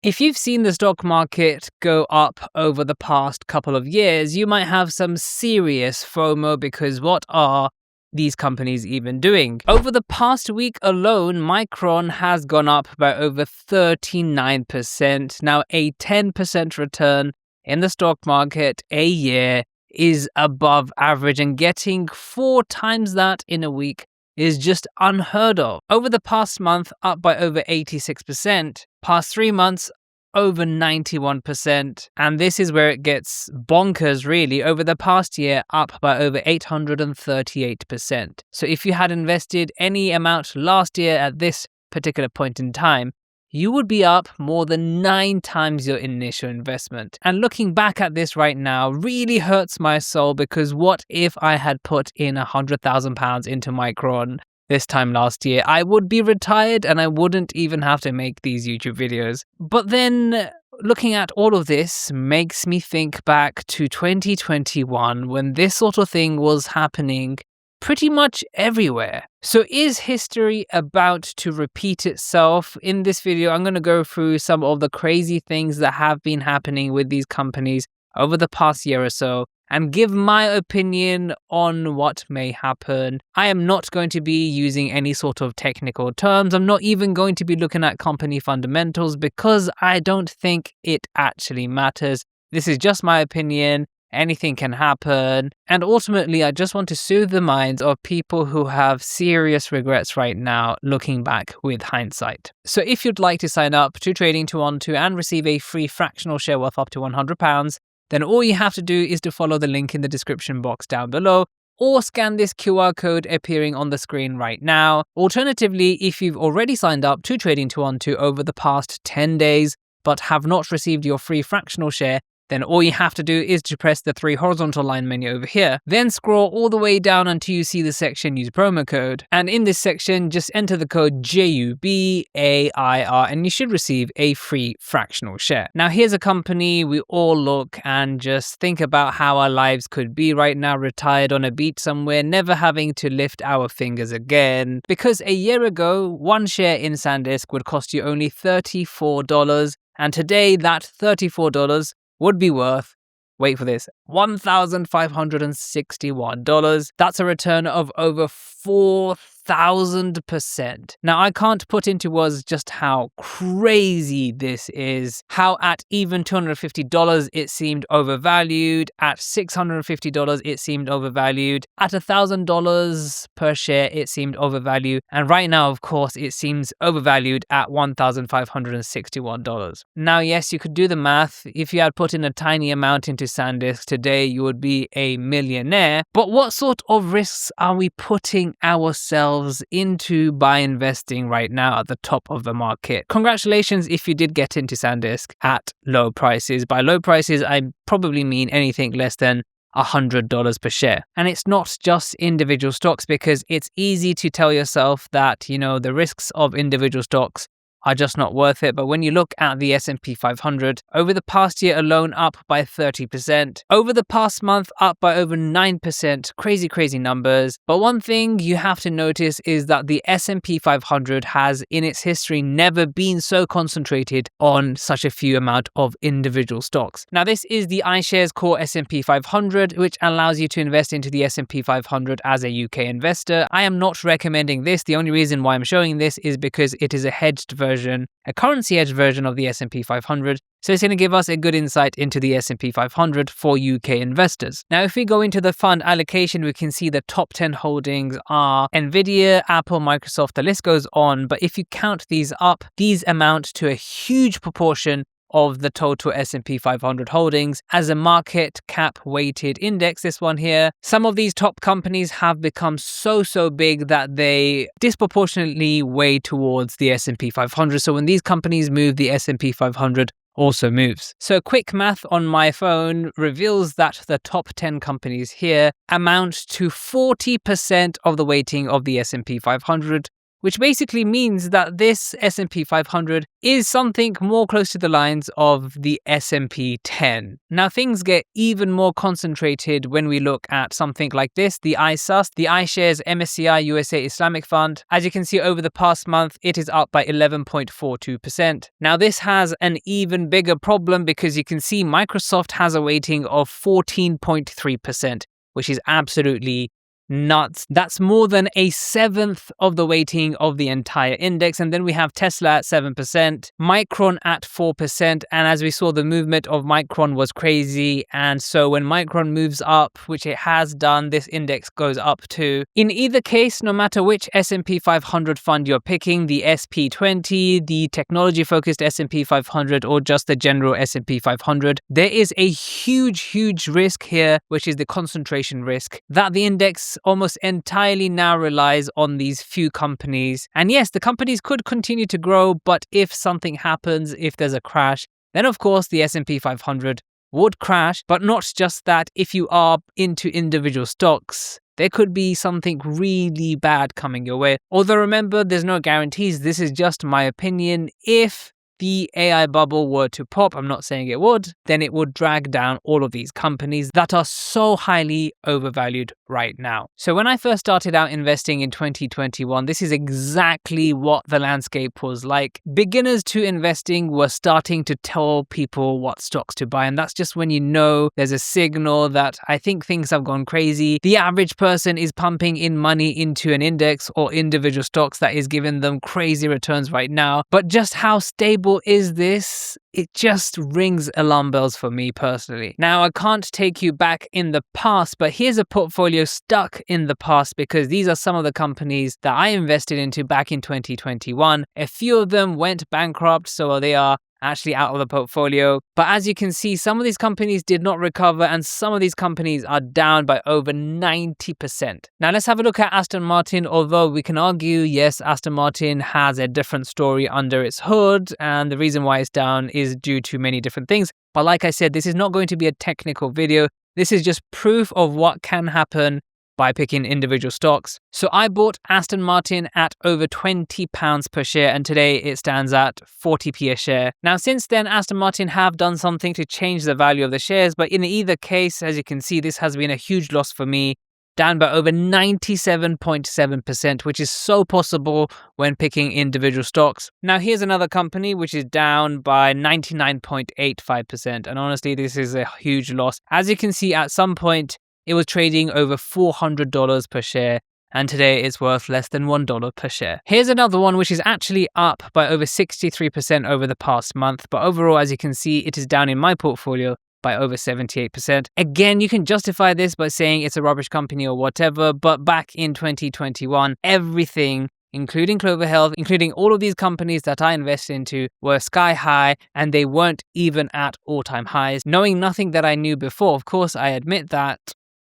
If you've seen the stock market go up over the past couple of years, you might have some serious FOMO because what are these companies even doing? Over the past week alone, Micron has gone up by over 39%. Now, a 10% return in the stock market a year is above average, and getting 4 times that in a week is just unheard of. Over the past month, up by over 86%. Past 3 months, over 91%. And this is where it gets bonkers, really. Over the past year, up by over 838%. So if you had invested any amount last year at this particular point in time, you would be up more than 9 times your initial investment. And looking back at this right now really hurts my soul, because what if I had put in £100,000 into Micron this time last year? I would be retired and I wouldn't even have to make these YouTube videos. But then looking at all of this makes me think back to 2021 when this sort of thing was happening pretty much everywhere. So is history about to repeat itself? In this video, I'm going to go through some of the crazy things that have been happening with these companies over the past year or so and give my opinion on what may happen. I am not going to be using any sort of technical terms. I'm not even going to be looking at company fundamentals because I don't think it actually matters. This is just my opinion. Anything can happen. And ultimately, I just want to soothe the minds of people who have serious regrets right now, looking back with hindsight. So if you'd like to sign up to Trading 212 and receive a free fractional share worth up to £100, then all you have to do is to follow the link in the description box down below, or scan this QR code appearing on the screen right now. Alternatively, if you've already signed up to Trading 212 over the past 10 days, but have not received your free fractional share, then all you have to do is to press the 3 horizontal line menu over here. Then scroll all the way down until you see the section Use Promo Code. And in this section, just enter the code JUBAIR and you should receive a free fractional share. Now, here's a company we all look and just think about how our lives could be right now, retired on a beach somewhere, never having to lift our fingers again. Because a year ago, one share in SanDisk would cost you only $34. And today, that $34 would be worth, wait for this, $1,561. That's a return of over 4,000%. Now, I can't put into words just how crazy this is, how at even $250 it seemed overvalued, at $650 it seemed overvalued, at $1,000 per share it seemed overvalued, and right now, of course, it seems overvalued at $1,561. Now, yes, you could do the math. If you had put in a tiny amount into SanDisk today, you would be a millionaire. But what sort of risks are we putting ourselves into by investing right now at the top of the market? Congratulations if you did get into SanDisk at low prices. By low prices, I probably mean anything less than $100 per share. And it's not just individual stocks, because it's easy to tell yourself that, the risks of individual stocks are just not worth it. But when you look at the S&P 500, over the past year alone, up by 30%. Over the past month, up by over 9%. Crazy, crazy numbers. But one thing you have to notice is that the S&P 500 has, in its history, never been so concentrated on such a few amount of individual stocks. Now, this is the iShares Core S&P 500, which allows you to invest into the S&P 500 as a UK investor. I am not recommending this. The only reason why I'm showing this is because it is a hedged version, a currency hedged version of the S&P 500. So it's going to give us a good insight into the S&P 500 for UK investors. Now, if we go into the fund allocation, we can see the top 10 holdings are Nvidia, Apple, Microsoft, the list goes on. But if you count these up, these amount to a huge proportion of the total S&P 500 holdings as a market cap weighted index, this one here. Some of these top companies have become so big that they disproportionately weigh towards the S&P 500. So when these companies move, the S&P 500 also moves. So quick math on my phone reveals that the top 10 companies here amount to 40% of the weighting of the S&P 500, which basically means that this S&P 500 is something more close to the lines of the S&P 10. Now, things get even more concentrated when we look at something like this, the iSUS, the iShares MSCI USA Islamic Fund. As you can see, over the past month, it is up by 11.42%. Now, this has an even bigger problem because you can see Microsoft has a weighting of 14.3%, which is absolutely nuts. That's more than a seventh of the weighting of the entire index. And then we have Tesla at 7%, Micron at 4%. And as we saw, the movement of Micron was crazy. And so when Micron moves up, which it has done, this index goes up too. In either case, no matter which S&P 500 fund you're picking, the SP20, the technology-focused S&P 500, or just the general S&P 500, there is a huge risk here, which is the concentration risk, that the index almost entirely now relies on these few companies. And yes, the companies could continue to grow, but if something happens, if there's a crash, then of course the S&P 500 would crash. But not just that, if you are into individual stocks, there could be something really bad coming your way. Although remember, there's no guarantees. This is just my opinion. If the AI bubble were to pop, I'm not saying it would, then it would drag down all of these companies that are so highly overvalued right now. So when I first started out investing in 2021, this is exactly what the landscape was like. Beginners to investing were starting to tell people what stocks to buy, and that's just when you know there's a signal that I think things have gone crazy. The average person is pumping in money into an index or individual stocks that is giving them crazy returns right now. But just how stable is this? It just rings alarm bells for me personally. Now, I can't take you back in the past, but here's a portfolio stuck in the past because these are some of the companies that I invested into back in 2021. A few of them went bankrupt, so they are actually out of the portfolio. But as you can see, some of these companies did not recover, and some of these companies are down by over 90%. Now let's have a look at Aston Martin. Although we can argue, yes, Aston Martin has a different story under its hood, and the reason why it's down is due to many different things. But like I said, this is not going to be a technical video. This is just proof of what can happen by picking individual stocks. So I bought Aston Martin at over £20 per share, and today it stands at 40p a share. Now, since then, Aston Martin have done something to change the value of the shares, but in either case, as you can see, this has been a huge loss for me, down by over 97.7%, which is so possible when picking individual stocks. Now, here's another company which is down by 99.85%, and honestly, this is a huge loss. As you can see, at some point, it was trading over $400 per share, and today it's worth less than $1 per share. Here's another one which is actually up by over 63% over the past month, but overall, as you can see, it is down in my portfolio by over 78%. Again, you can justify this by saying it's a rubbish company or whatever, but back in 2021, everything, including Clover Health, including all of these companies that I invested into, were sky high, and they weren't even at all-time highs. Knowing nothing that I knew before, of course, I admit that,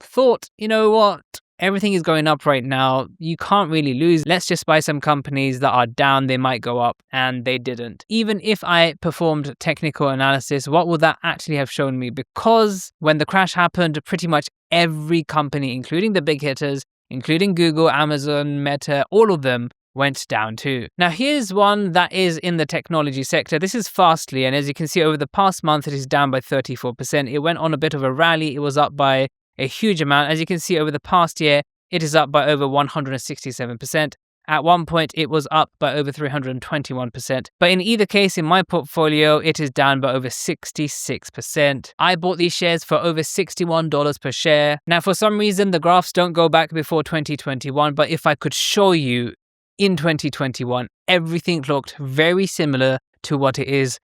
thought, you know what, everything is going up right now, you can't really lose, let's just buy some companies that are down, they might go up, and they didn't. Even if I performed technical analysis, what would that actually have shown me? Because when the crash happened, pretty much every company, including the big hitters, including Google, Amazon, Meta, all of them went down too. Now here's one that is in the technology sector. This is Fastly, and as you can see, over the past month it is down by 34%. It went on a bit of a rally, it was up by a huge amount. As you can see, over the past year, it is up by over 167%. At one point, it was up by over 321%. But in either case, in my portfolio, it is down by over 66%. I bought these shares for over $61 per share. Now, for some reason, the graphs don't go back before 2021, but if I could show you in 2021, everything looked very similar to what it is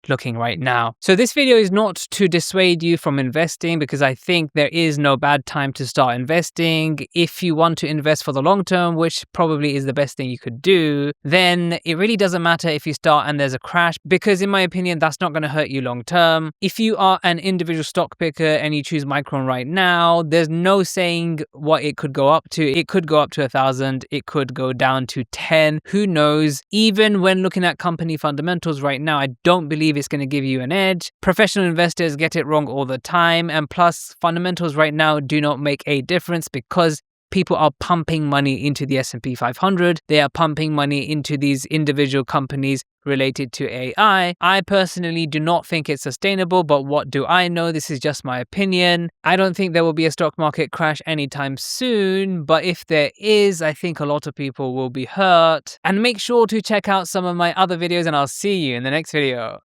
looking right now. So this video is not to dissuade you from investing, because I think there is no bad time to start investing. If you want to invest for the long term, which probably is the best thing you could do, then it really doesn't matter if you start and there's a crash, because in my opinion, that's not going to hurt you long term. If you are an individual stock picker and you choose Micron right now, there's no saying what it could go up to. It could go up to 1,000, it could go down to 10, who knows? Even when looking at company fundamentals right now, I don't believe it's going to give you an edge. Professional investors get it wrong all the time, and plus fundamentals right now do not make a difference, because people are pumping money into the S&P 500. They are pumping money into these individual companies related to AI. I personally do not think it's sustainable, but what do I know? This is just my opinion. I don't think there will be a stock market crash anytime soon, but if there is, I think a lot of people will be hurt. And make sure to check out some of my other videos, and I'll see you in the next video.